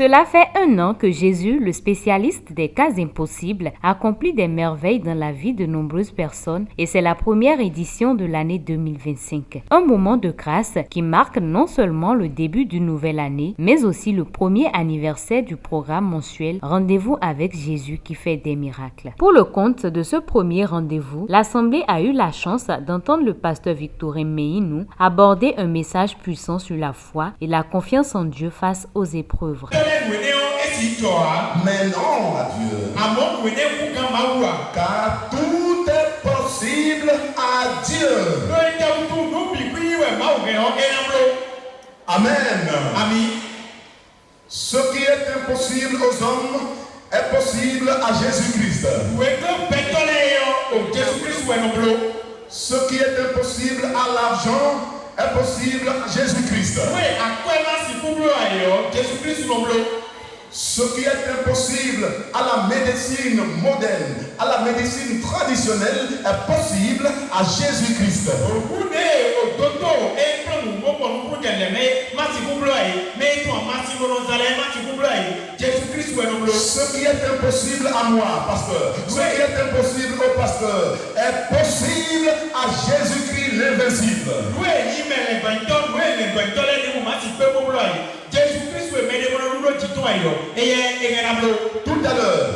Cela fait 1 an que Jésus, le spécialiste des cas impossibles, accomplit des merveilles dans la vie de nombreuses personnes et c'est la première édition de l'année 2025. Un moment de grâce qui marque non seulement le début d'une nouvelle année, mais aussi le premier anniversaire du programme mensuel Rendez-vous avec Jésus qui fait des miracles. Pour le compte de ce premier rendez-vous, l'Assemblée a eu la chance d'entendre le pasteur Victorin Meinou aborder un message puissant sur la foi et la confiance en Dieu face aux épreuves. Mais non à Dieu. Car tout est possible à Dieu. Amen. Ce qui est impossible aux hommes est possible à Jésus-Christ. Ce qui est impossible à l'argent est possible à Jésus-Christ. Ce qui est impossible à la médecine moderne, à la médecine traditionnelle, est possible à Jésus-Christ. Ce qui est impossible à moi, pasteur, ce qui est impossible au pasteur, est possible à Jésus-Christ l'invincible. Tout à l'heure,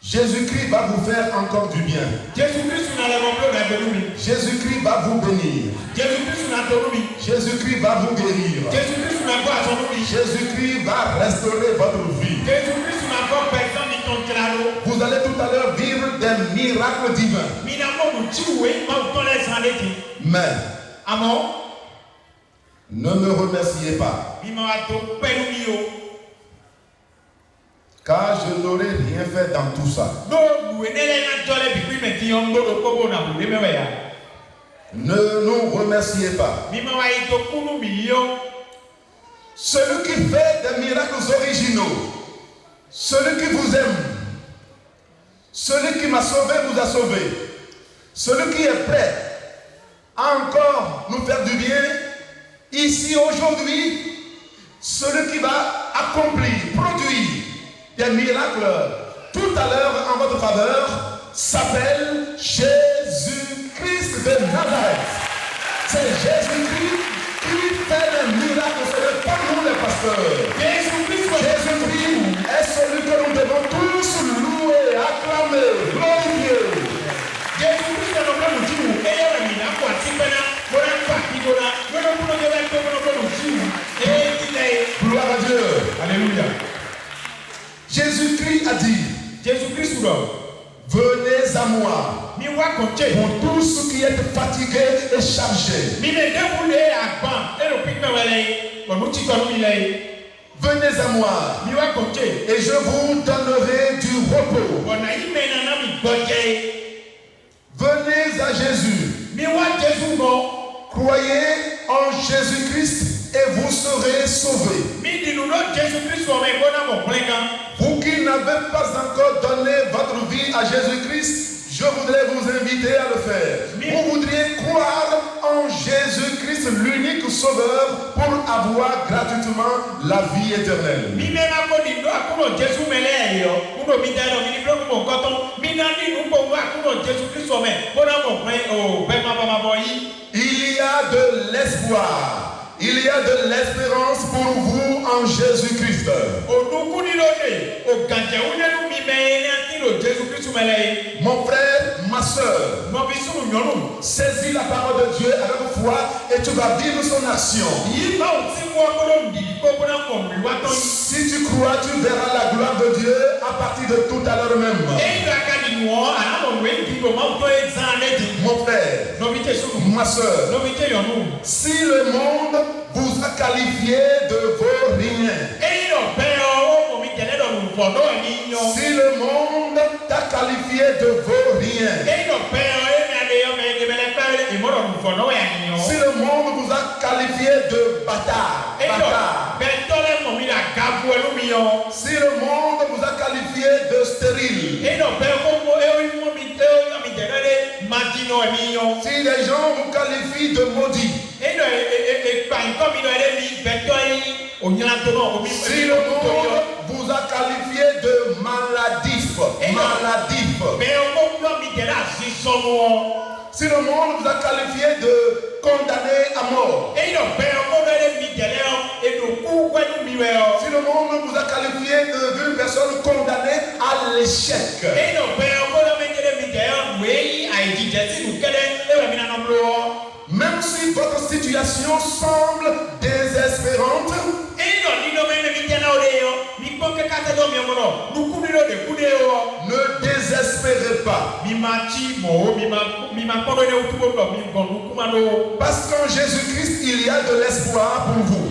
Jésus-Christ va vous faire encore du bien. Jésus-Christ va vous bénir. Jésus-Christ va vous guérir. Jésus-Christ va restaurer votre vie. Vous allez tout à l'heure vivre des miracles divins. Mais ne me remerciez pas, car je n'aurais rien fait dans tout ça. Ne nous remerciez pas. Celui qui fait des miracles originaux, celui qui vous aime, celui qui m'a sauvé vous a sauvé, celui qui est prêt à encore nous faire du bien, ici aujourd'hui, celui qui va accomplir, produire des miracles tout à l'heure en votre faveur, s'appelle Jésus-Christ de Nazareth. C'est Jésus-Christ qui fait les miracles, ce n'est pas nous les pasteurs. Jésus-Christ est celui que nous devons tous louer, acclamer, glorifier. Jésus-Christ est gloire à Dieu. Alléluia. Jésus-Christ a dit, venez à moi, pour tous ceux qui êtes fatigués et chargés. Venez à moi, et je vous donnerai du repos. Venez à Jésus. Croyez en Jésus-Christ et vous serez sauvés. Vous qui n'avez pas encore donné votre vie à Jésus-Christ, je voudrais vous inviter à le faire. Vous voudriez croire en Jésus-Christ, l'unique sauveur, pour avoir gratuitement la vie éternelle. Il y a de l'espoir. Il y a de l'espérance pour vous en Jésus-Christ. Mon frère, ma soeur, saisis la parole de Dieu avec foi et tu vas vivre son action. Si tu crois, tu verras la gloire de Dieu à partir de tout à l'heure même. Mon frère, ma soeur, si le monde vous a qualifié de vos riens, si le monde t'a qualifié de vos riens, si le monde vous a qualifié de bâtard, si le monde vous a qualifié de stérile, si les gens vous qualifient de maudit, Si le monde vous a qualifié de maladif, si le monde vous a qualifié de condamné à mort, si le monde vous a qualifié d'une personne condamnée à l'échec, même si votre situation semble désespérante, ne désespérez pas. Parce qu'en Jésus-Christ, il y a de l'espoir pour vous.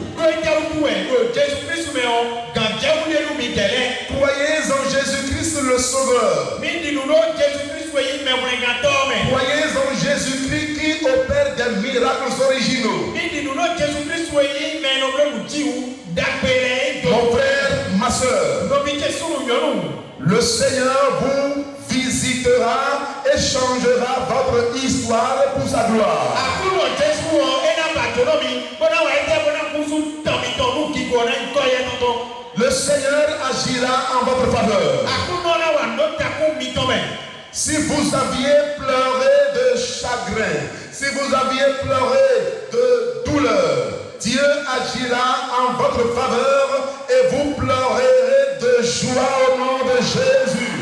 Croyez en Jésus-Christ le Sauveur. Croyez en Jésus-Christ qui opère des miracles originaux. Mon frère, ma soeur, le Seigneur vous visitera et changera votre histoire pour sa gloire. Le Seigneur agira en votre faveur. Si vous aviez pleuré de chagrin, si vous aviez pleuré de douleur, Dieu agira en votre faveur et vous pleurerez de joie au nom de Jésus.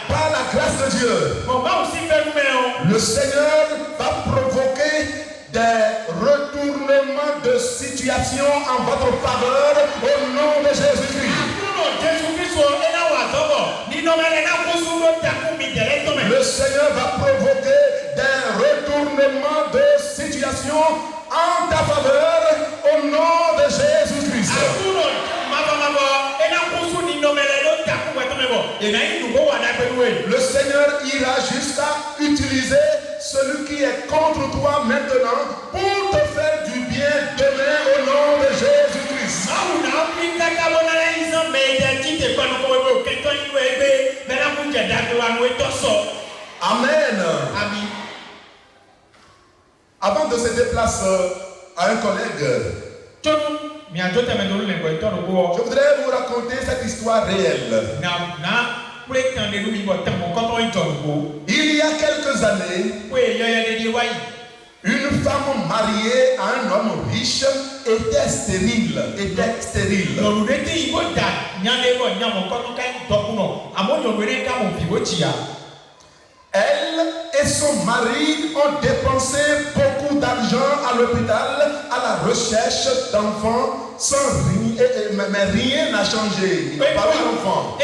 Par la grâce de Dieu, le Seigneur va provoquer des retournements de situation en votre faveur au nom de Jésus-Christ. Le Seigneur va provoquer des retournements de situation en ta faveur au nom de Jésus-Christ. Le Seigneur ira jusqu'à utiliser celui qui est contre toi maintenant pour te faire du bien demain au nom de Jésus-Christ. Amen. Avant de se déplacer à un collègue, je voudrais vous raconter cette histoire réelle. Il y a quelques années, une femme mariée à un homme riche était stérile. Elle et son mari ont dépensé beaucoup d'argent à l'hôpital à la recherche d'enfants sans rien, mais rien n'a changé. Il n'a pas eu d'enfant.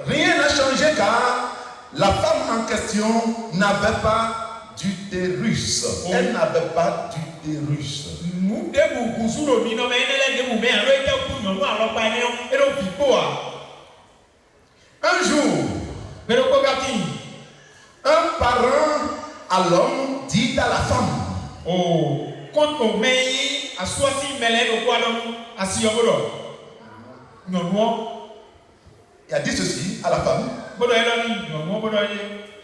Rien n'a changé car la femme en question n'avait pas d'utérus. Elle n'avait pas d'utérus. Un jour, un parent à l'homme dit à la femme, il a dit ceci à la femme: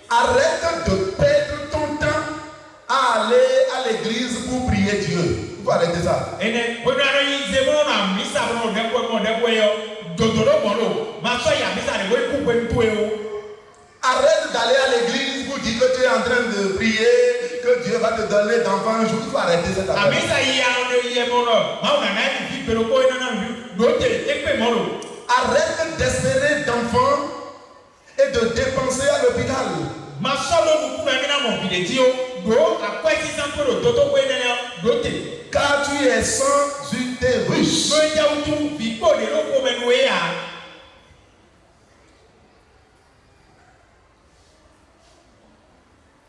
arrête de perdre ton temps à aller à l'église pour prier Dieu. Il faut arrêter ça. Arrête d'aller à l'église pour dire que tu es en train de prier, que Dieu va te donner d'enfants un jour. Il faut arrêter cette affaire. Arrête d'espérer d'enfants et de dépenser à l'hôpital. Car tu es sans utérus.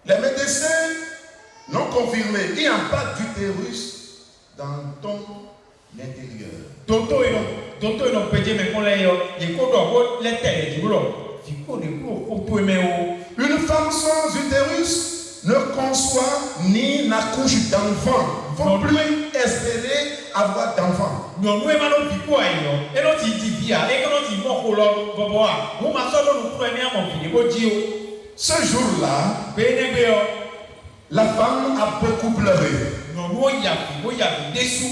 Les médecins l'ont confirmé. Il n'y a pas d'utérus dans ton intérieur. Une femme sans utérus ne conçoit ni n'accouche d'enfants. Il ne faut plus espérer avoir d'enfants. nyɔnu ema no vi kpɔ ayi yɔ eno ti di via ekeno ti mɔ ko lɔ bɔbɔ a mo ma sɔ lɔnu kplɔ ɛni amɔ vi de ko dzi o. Ce jour-là, la femme a beaucoup pleuré. Nyɔnuwo yavi desu.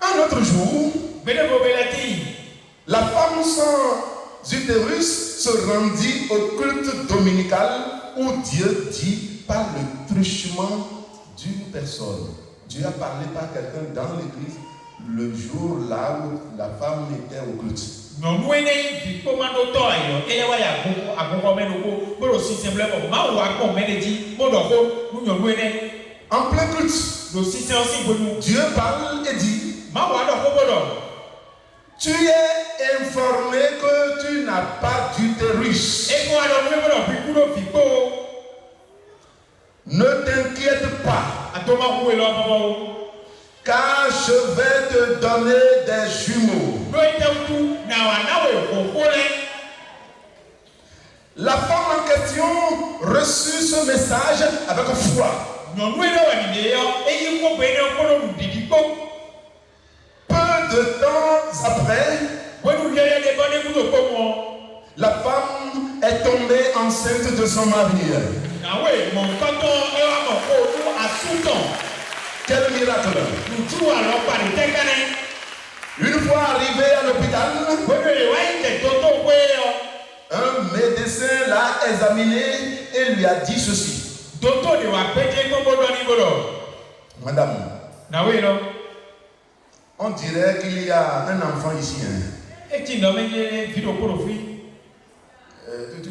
Un autre jour, la femme sans utérus se rendit au culte dominical où Dieu dit par le truchement d'une personne. Dieu a parlé par quelqu'un dans l'église le jour là où la femme était au culte. En plein culte, Dieu parle et dit: tu es informé que tu n'as pas d'utérus. Ne t'inquiète pas, car je vais te donner des jumeaux. La femme en question reçut ce message avec foi. Peu de temps après, la femme est tombée enceinte de son mari. Quel miracle! Une fois arrivé à l'hôpital, un médecin l'a examiné et lui a dit ceci: Madame, on dirait qu'il y a un enfant ici.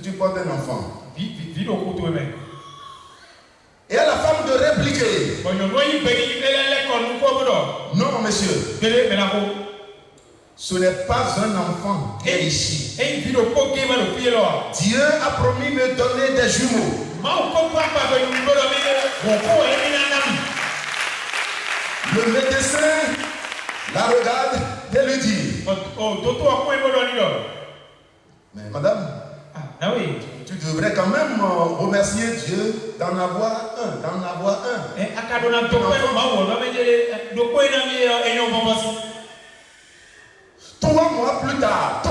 Tu portes un enfant. Et à la femme de répliquer: non, monsieur, ce n'est pas un enfant qui est ici. Dieu a promis de me donner des jumeaux. Le médecin la regarde et lui dit: mais madame, tu devrais quand même remercier Dieu d'en avoir un. 3 mois plus tard,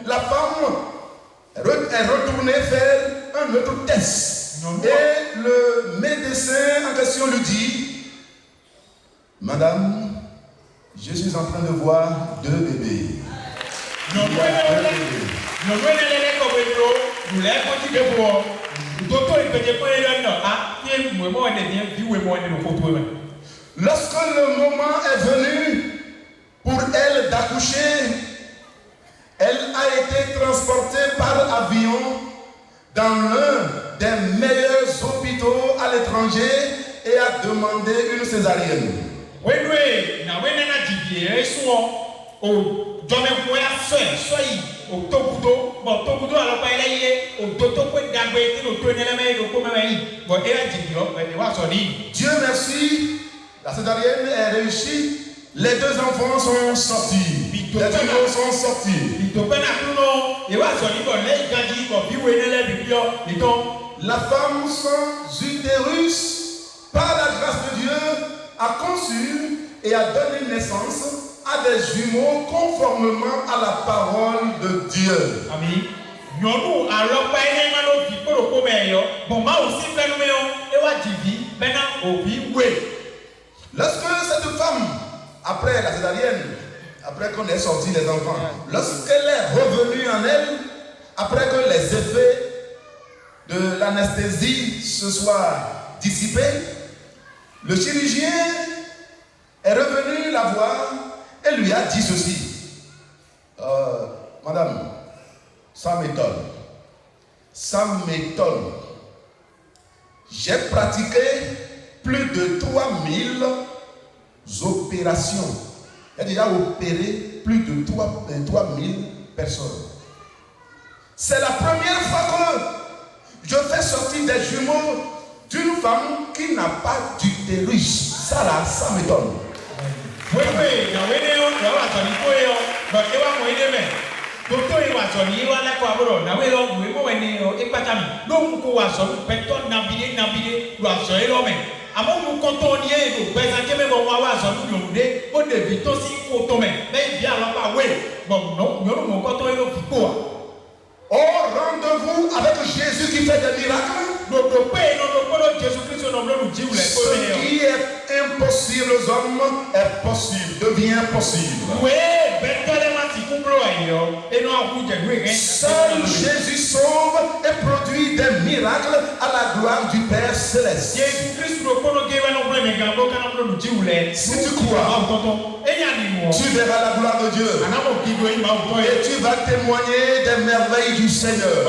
la femme est retournée faire un autre test. Et le médecin en question lui dit: madame, je suis en train de voir 2 bébés. Lorsque le moment est venu pour elle d'accoucher, elle a été transportée par avion dans l'un des meilleurs hôpitaux à l'étranger et a demandé une césarienne. Dieu merci, la césarienne est réussie. Les 2 enfants sont sortis. Les jumeaux sont sortis. La femme sans utérus, par la grâce de Dieu, a conçu et a donné naissance à des jumeaux conformément à la parole de Dieu. Amen. Lorsque cette femme, après la césarienne, après qu'on ait sorti les enfants, lorsqu'elle est revenue en elle, après que les effets de l'anesthésie se soient dissipés, le chirurgien est revenu la voir et lui a dit ceci: madame, ça m'étonne. J'ai pratiqué plus de 3000 opérations. J'ai déjà opéré plus de 3000 personnes. C'est la première fois que je fais sortir des jumeaux d'une femme qui n'a pas d'utérus. Ça là, ça m'étonne. Amo nous contonier nous présenter même on va ça nous demander au début tout si photo mais bien là pas ouais bon non nous contonier nous quoi. Au rendez-vous avec Jésus qui fait des miracles. Ce qui est impossible aux hommes est possible, devient possible. Seul Jésus sauve et produit des miracles à la gloire du Père Céleste. Si tu crois, tu verras la gloire de Dieu. Et tu vas témoigner des merveilles du Seigneur.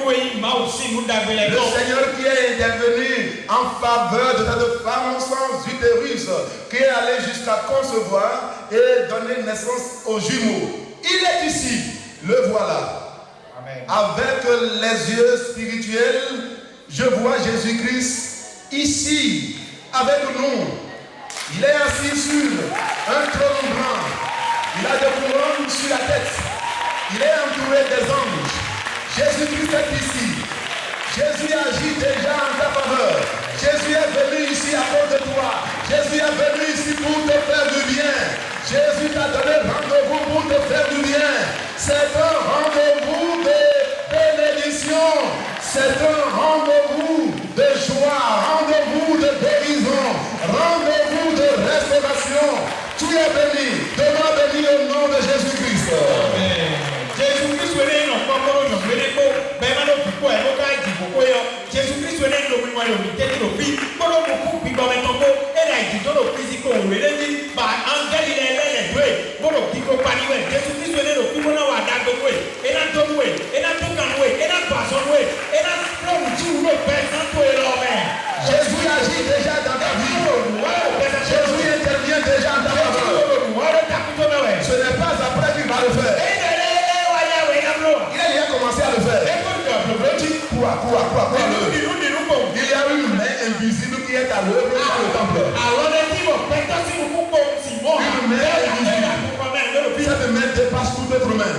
Le Seigneur qui est intervenu en faveur de cette femme sans utérus, qui est allé jusqu'à concevoir et donner naissance aux jumeaux. Il est ici, le voilà. Amen. Avec les yeux spirituels, je vois Jésus-Christ ici, avec nous. Il est assis sur un trône blanc. Il a des couronnes sur la tête. Il est entouré des anges. Jésus-Christ est ici. Jésus agit déjà en ta faveur. Jésus est venu ici à cause de toi. Jésus est venu ici pour te faire du bien. Jésus t'a donné rendez-vous pour te faire du bien. C'est un rendez-vous de bénédiction. C'est un rendez-vous de joie. Rendez-vous de guérison. Rendez-vous de restauration. Tu es béni. Demain béni au nom de Jésus-Christ. Amen. Jésus-Christ est né non pas pour nous venir pour ben maintenant tu peux évoquer dit pour yo Jésus-Christ est né no mi wale mi tete no bi pour nous bi ba maintenant ko et là dit dans le physique on le dit ba angel il est les deux pour nous qui ko pani we Jésus-Christ est né no ki mona wa da ko we et là to we et là to kan we et là passion we et là from tu no personne to l'homme Jésus agit déjà dans ta vie. Jésus intervient déjà dans ta faveur. Ce n'est pas après qu'il va le faire. Il a déjà commencé à le faire. Quoi. Il y a une main invisible qui est à l'œuvre dans le temple. Une main invisible. Cette main dépasse toute autre main.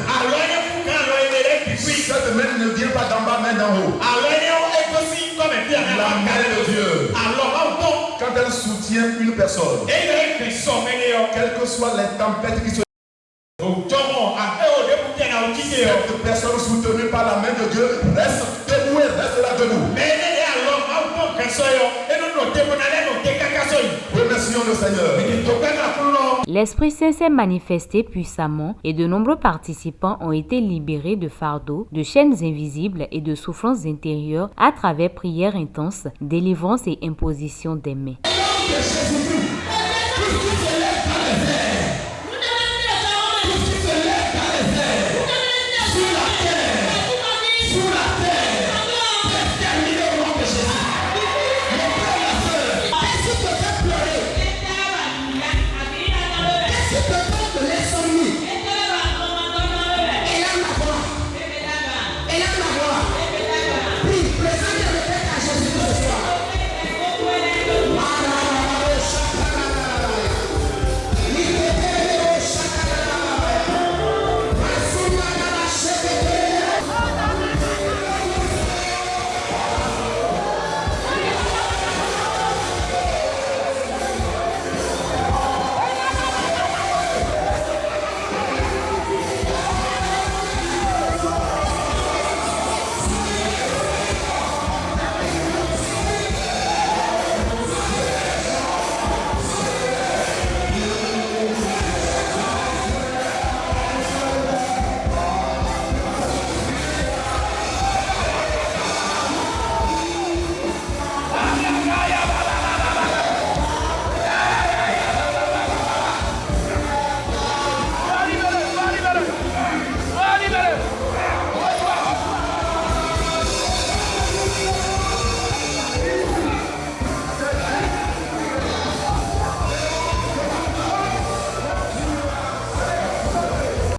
Cette main ne vient pas d'en bas, mais d'en haut. La main de Dieu. Quand elle soutient une personne, quelles que soient les tempêtes qui se cette personne soutenue par la main de Dieu reste debout et reste là debout. Remercions le Seigneur. L'Esprit Saint s'est manifesté puissamment et de nombreux participants ont été libérés de fardeaux, de chaînes invisibles et de souffrances intérieures à travers prières intenses, délivrance et imposition des mains.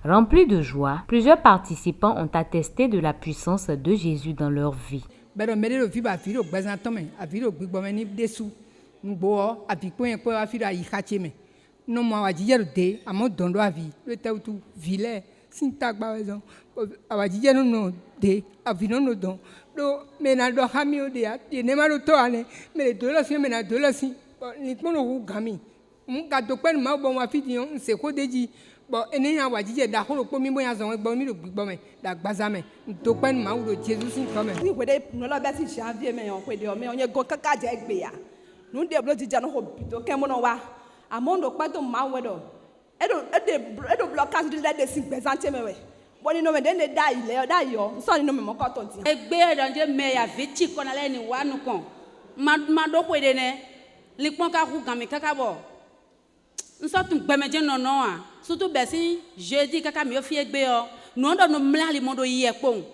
Remplis de joie, plusieurs participants ont attesté de la puissance de Jésus dans leur vie. mena do hamio dia ne ma do to ane me do la si mena do la si ni pono hu gami ka to pen ma bon wa fiti on se ko deji bon ene ya wa jije da ko po mi bo ya zon gbo mi do gbo me da gbaza me to pen ma wo do Jesus sin come ni ko de no la be si janvier me on ko de o me on ye go kaka je gbe ya no de blo jija no ho bito ke mo no wa amondo pa to ma we do edo blocage de si gbezante me we boni no me de da ile da yo so ni no me mo ko to ti egbe donje me ya veti kona le ni wanu kon ma do ko de ne lipon ka ku gan mi kaka bo nso tun gbe meje no no a surtout be si jeudi kaka mi o fi egbe o no do no mla le mo do yi epon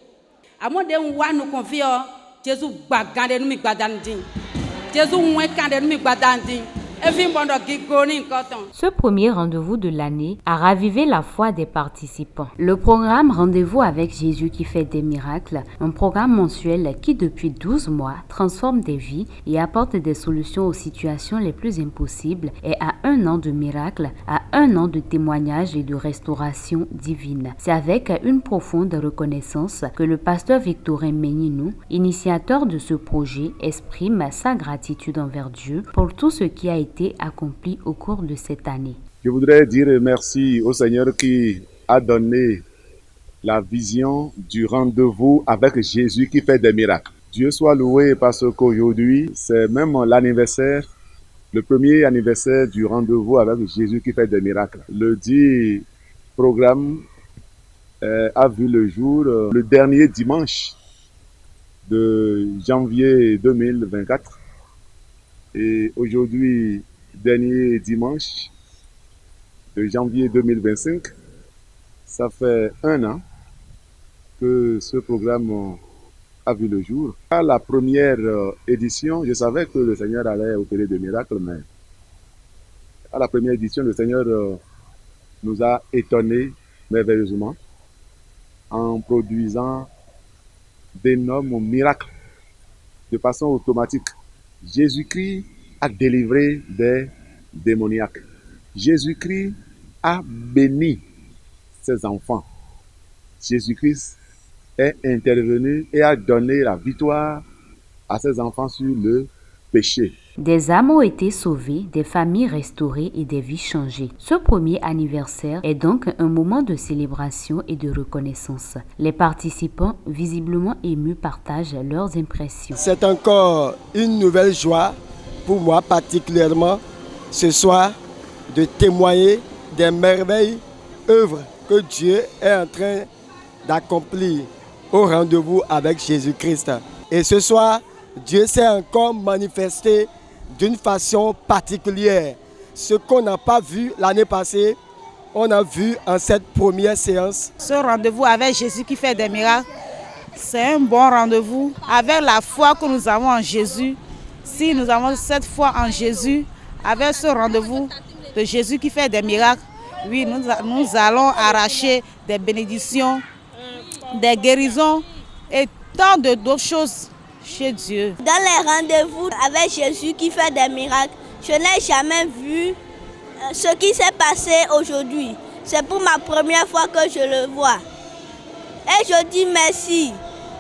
amode wanu kon fi o Jesus gbagan de nu mi gbadan din Jesus won kan de nu mi gbadan din. Ce premier rendez-vous de l'année a ravivé la foi des participants. Le programme Rendez-vous avec Jésus qui fait des miracles, un programme mensuel qui depuis 12 mois transforme des vies et apporte des solutions aux situations les plus impossibles, est à 1 an de miracles, à 1 an de témoignages et de restauration divine. C'est avec une profonde reconnaissance que le pasteur Victorin Méninou, initiateur de ce projet, exprime sa gratitude envers Dieu pour tout ce qui a été accompli au cours de cette année. Je voudrais dire merci au Seigneur qui a donné la vision du rendez-vous avec Jésus qui fait des miracles. Dieu soit loué parce qu'aujourd'hui, c'est même l'anniversaire, le premier anniversaire du rendez-vous avec Jésus qui fait des miracles. Le dit programme a vu le jour le dernier dimanche de janvier 2024. Et aujourd'hui, dernier dimanche de janvier 2025, ça fait 1 an que ce programme a vu le jour. À la première édition, je savais que le Seigneur allait opérer des miracles, mais à la première édition, le Seigneur nous a étonnés merveilleusement en produisant d'énormes miracles de façon automatique. Jésus-Christ a délivré des démoniaques. Jésus-Christ a béni ses enfants. Jésus-Christ est intervenu et a donné la victoire à ses enfants sur le péché. Des âmes ont été sauvées, des familles restaurées et des vies changées. Ce premier anniversaire est donc un moment de célébration et de reconnaissance. Les participants, visiblement émus, partagent leurs impressions. C'est encore une nouvelle joie pour moi particulièrement ce soir de témoigner des merveilles, œuvres que Dieu est en train d'accomplir au rendez-vous avec Jésus-Christ. Et ce soir, Dieu s'est encore manifesté d'une façon particulière. Ce qu'on n'a pas vu l'année passée, on a vu en cette première séance. Ce rendez-vous avec Jésus qui fait des miracles, c'est un bon rendez-vous. Avec la foi que nous avons en Jésus, si nous avons cette foi en Jésus, avec ce rendez-vous de Jésus qui fait des miracles, oui, nous allons arracher des bénédictions, des guérisons et tant d'autres choses chez Dieu. Dans les rendez-vous avec Jésus qui fait des miracles, je n'ai jamais vu ce qui s'est passé aujourd'hui. C'est pour ma première fois que je le vois. Et je dis merci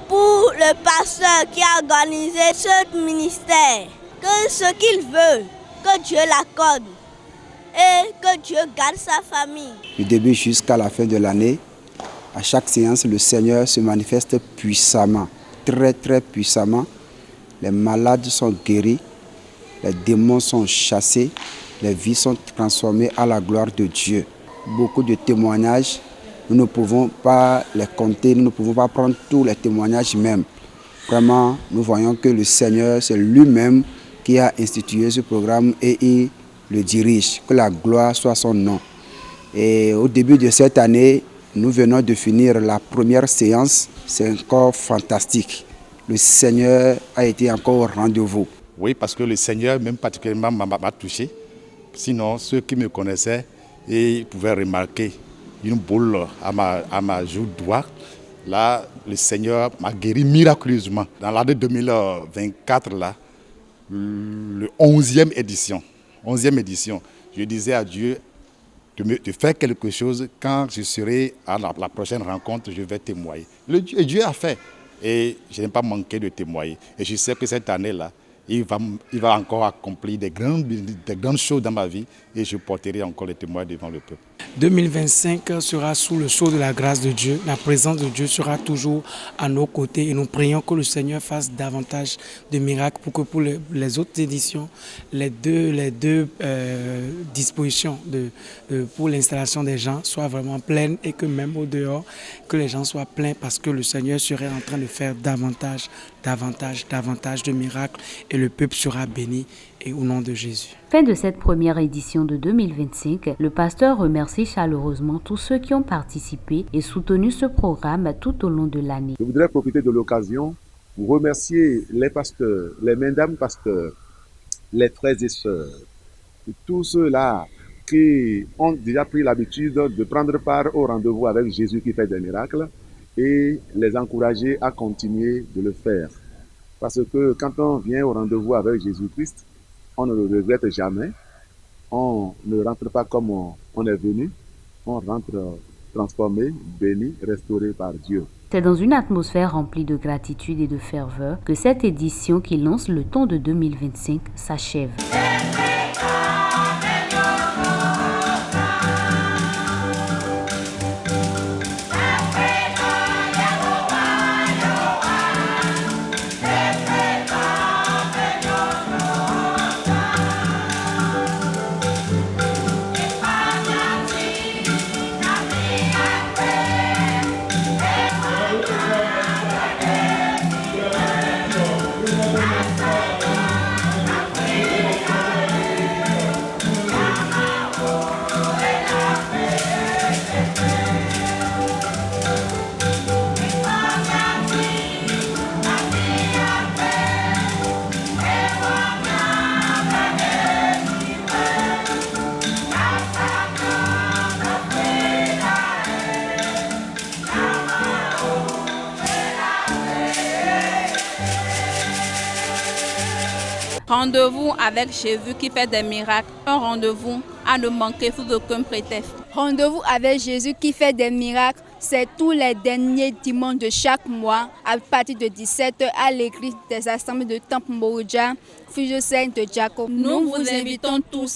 pour le pasteur qui a organisé ce ministère. Que ce qu'il veut, que Dieu l'accorde et que Dieu garde sa famille. Du début jusqu'à la fin de l'année, à chaque séance, le Seigneur se manifeste puissamment, très très puissamment. Les malades sont guéris, les démons sont chassés, les vies sont transformées à la gloire de Dieu. Beaucoup de témoignages, nous ne pouvons pas les compter, nous ne pouvons pas prendre tous les témoignages même. Vraiment, nous voyons que le Seigneur, c'est lui-même qui a institué ce programme et il le dirige. Que la gloire soit son nom. Et au début de cette année, nous venons de finir la première séance. C'est encore fantastique. Le Seigneur a été encore au rendez-vous. Oui, parce que le Seigneur, même particulièrement, m'a touché. Sinon, ceux qui me connaissaient, ils pouvaient remarquer une boule à ma joue droite. Là, le Seigneur m'a guéri miraculeusement. Dans l'année 2024, là, le 11e édition, je disais à Dieu de faire quelque chose. Quand je serai à la prochaine rencontre, je vais témoigner. Et Dieu a fait. Et je n'ai pas manqué de témoigner. Et je sais que cette année-là, il va encore accomplir des grandes choses dans ma vie et je porterai encore les témoins devant le peuple. 2025 sera sous le sceau de la grâce de Dieu. La présence de Dieu sera toujours à nos côtés et nous prions que le Seigneur fasse davantage de miracles pour que pour les autres éditions, les deux dispositions pour l'installation des gens soient vraiment pleines et que même au dehors, que les gens soient pleins parce que le Seigneur serait en train de faire davantage de miracles et le peuple sera béni et au nom de Jésus. Fin de cette première édition de 2025, le pasteur remercie chaleureusement tous ceux qui ont participé et soutenu ce programme tout au long de l'année. Je voudrais profiter de l'occasion pour remercier les pasteurs, les mesdames pasteurs, les frères et sœurs, et tous ceux-là qui ont déjà pris l'habitude de prendre part au rendez-vous avec Jésus qui fait des miracles et les encourager à continuer de le faire. Parce que quand on vient au rendez-vous avec Jésus-Christ, on ne le regrette jamais. On ne rentre pas comme on est venu. On rentre transformé, béni, restauré par Dieu. C'est dans une atmosphère remplie de gratitude et de ferveur que cette édition qui lance le temps de 2025 s'achève. Rendez-vous avec Jésus qui fait des miracles. Un rendez-vous à ne manquer sous aucun prétexte. Rendez-vous avec Jésus qui fait des miracles. C'est tous les derniers dimanches de chaque mois à partir de 17h à l'église des assemblées de Temple Moja, Fusion de Jacob. Nous vous invitons tous